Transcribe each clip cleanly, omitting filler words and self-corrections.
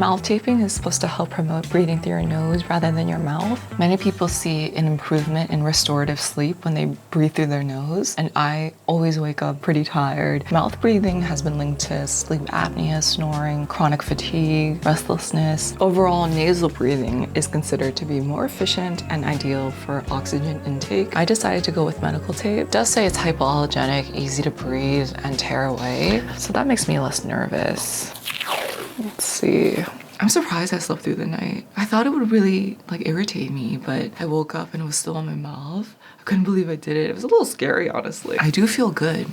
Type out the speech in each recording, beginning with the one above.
Mouth taping is supposed to help promote breathing through your nose rather than your mouth. Many people see an improvement in restorative sleep when they breathe through their nose, and I always wake up pretty tired. Mouth breathing has been linked to sleep apnea, snoring, chronic fatigue, restlessness. Overall, nasal breathing is considered to be more efficient and ideal for oxygen intake. I decided to go with medical tape. It does say it's hypoallergenic, easy to breathe, and tear away, so that makes me less nervous. Let's see. I'm surprised I slept through the night. I thought it would really irritate me, but I woke up and it was still on my mouth. I couldn't believe I did it. It was a little scary, honestly. I do feel good.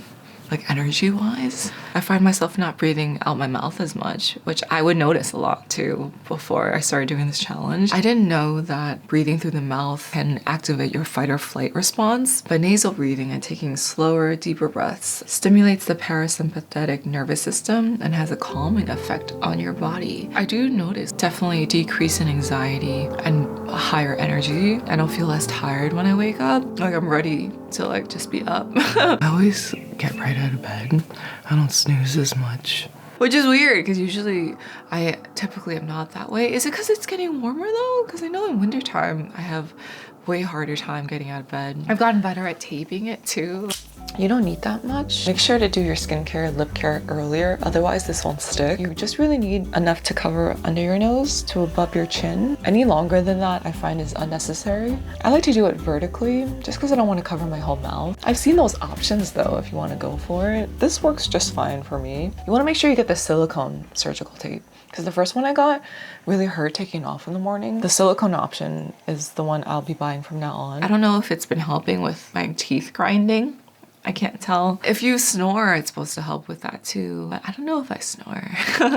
Energy-wise, I find myself not breathing out my mouth as much, which I would notice a lot too before I started doing this challenge. I didn't know that breathing through the mouth can activate your fight or flight response, but nasal breathing and taking slower, deeper breaths stimulates the parasympathetic nervous system and has a calming effect on your body. I do notice definitely a decrease in anxiety and a higher energy. I don't feel less tired when I wake up. I'm ready to just be up. I always get right out of bed. I don't snooze as much. Which is weird because usually I typically am not that way. Is it because it's getting warmer though? Because I know in wintertime I have way harder time getting out of bed. I've gotten better at taping it too. You don't need that much. Make sure to do your skincare, lip care earlier, otherwise this won't stick. You just really need enough to cover under your nose to above your chin. Any longer than that I find is unnecessary. I like to do it vertically just because I don't want to cover my whole mouth. I've seen those options though if you want to go for it. This works just fine for me. You want to make sure you get the silicone surgical tape, because the first one I got really hurt taking off in the morning. The silicone option is the one I'll be buying from now on. I don't know if it's been helping with my teeth grinding. I can't tell. If you snore, it's supposed to help with that too. But I don't know if I snore.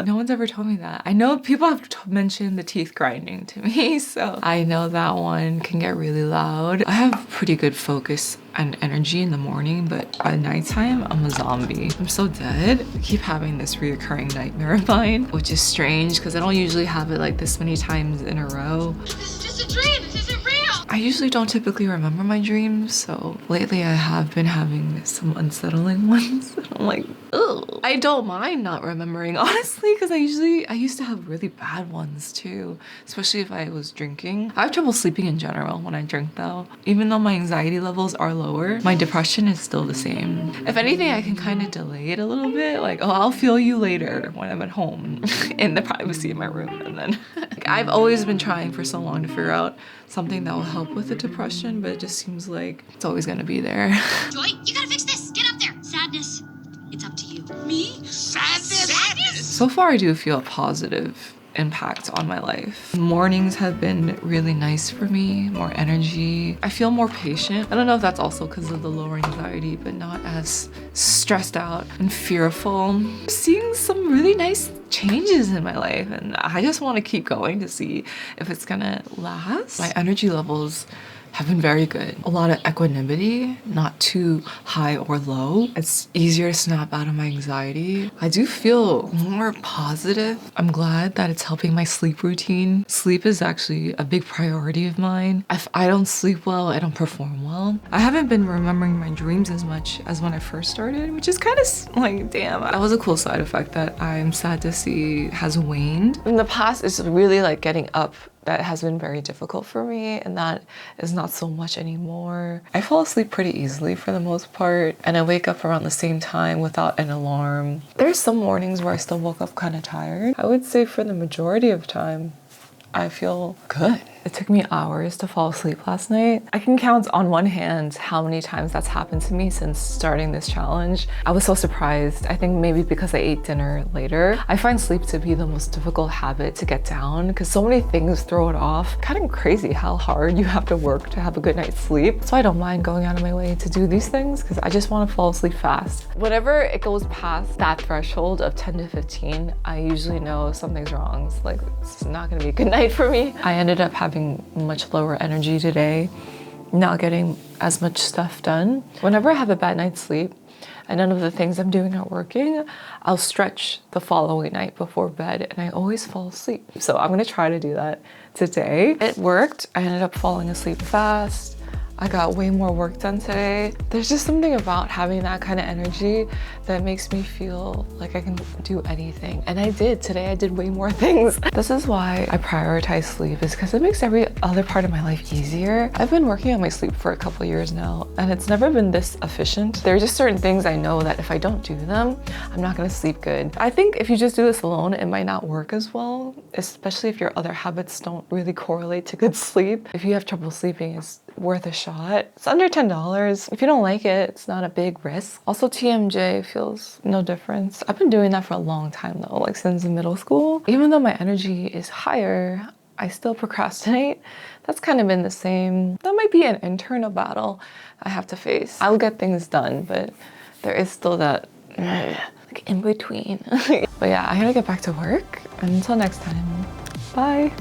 No one's ever told me that. I know people have mentioned the teeth grinding to me, so I know that one can get really loud. I have pretty good focus and energy in the morning, but by nighttime, I'm a zombie. I'm so dead. I keep having this reoccurring nightmare of mine, which is strange because I don't usually have it this many times in a row. This is just a dream. This isn't real. I usually don't typically remember my dreams, so lately I have been having some unsettling ones. I'm like, ugh. I don't mind not remembering, honestly, because I used to have really bad ones too, especially if I was drinking. I have trouble sleeping in general when I drink though. Even though my anxiety levels are lower, my depression is still the same. If anything, I can kind of delay it a little bit, I'll feel you later when I'm at home in the privacy of my room. And then I've always been trying for so long to figure out something that will help with the depression, but it just seems like it's always gonna be there. Joy, you gotta fix this. Get up there. Sadness. It's up to you. Me? Sadness? So far, I do feel a positive impact on my life. Mornings have been really nice for me, more energy. I feel more patient. I don't know if that's also because of the lower anxiety, but not as stressed out and fearful. Seeing some really nice changes in my life, and I just want to keep going to see if it's gonna last. My energy levels have been very good. A lot of equanimity, not too high or low. It's easier to snap out of my anxiety. I do feel more positive. I'm glad that it's helping my sleep routine. Sleep is actually a big priority of mine. If I don't sleep well, I don't perform well. I haven't been remembering my dreams as much as when I first started, which is kind of damn. That was a cool side effect that I'm sad to see has waned. In the past, it's really getting up that has been very difficult for me, and that is not so much anymore. I fall asleep pretty easily for the most part, and I wake up around the same time without an alarm. There's some mornings where I still woke up kind of tired. I would say for the majority of time, I feel good. It took me hours to fall asleep last night. I can count on one hand how many times that's happened to me since starting this challenge. I was so surprised. I think maybe because I ate dinner later. I find sleep to be the most difficult habit to get down because so many things throw it off. Kind of crazy how hard you have to work to have a good night's sleep. So I don't mind going out of my way to do these things because I just want to fall asleep fast. Whenever it goes past that threshold of 10 to 15, I usually know something's wrong. It's not gonna be a good night for me. I ended up having much lower energy today, not getting as much stuff done. Whenever I have a bad night's sleep and none of the things I'm doing are working, I'll stretch the following night before bed and I always fall asleep. So I'm gonna try to do that today. It worked. I ended up falling asleep fast. I got way more work done today. There's just something about having that kind of energy that makes me feel like I can do anything. And I did. Today I did way more things. This is why I prioritize sleep, is because it makes every other part of my life easier. I've been working on my sleep for a couple years now, and it's never been this efficient. There are just certain things I know that if I don't do them, I'm not gonna sleep good. I think if you just do this alone, it might not work as well, especially if your other habits don't really correlate to good sleep. If you have trouble sleeping, it's worth a shot. It's under $10. If you don't like it, it's not a big risk. Also, TMJ feels no difference. I've been doing that for a long time though, like since middle school. Even though my energy is higher, I still procrastinate. That's kind of been the same. That might be an internal battle I have to face. I'll get things done, but there is still that like in between. But yeah, I gotta get back to work. Until next time, bye.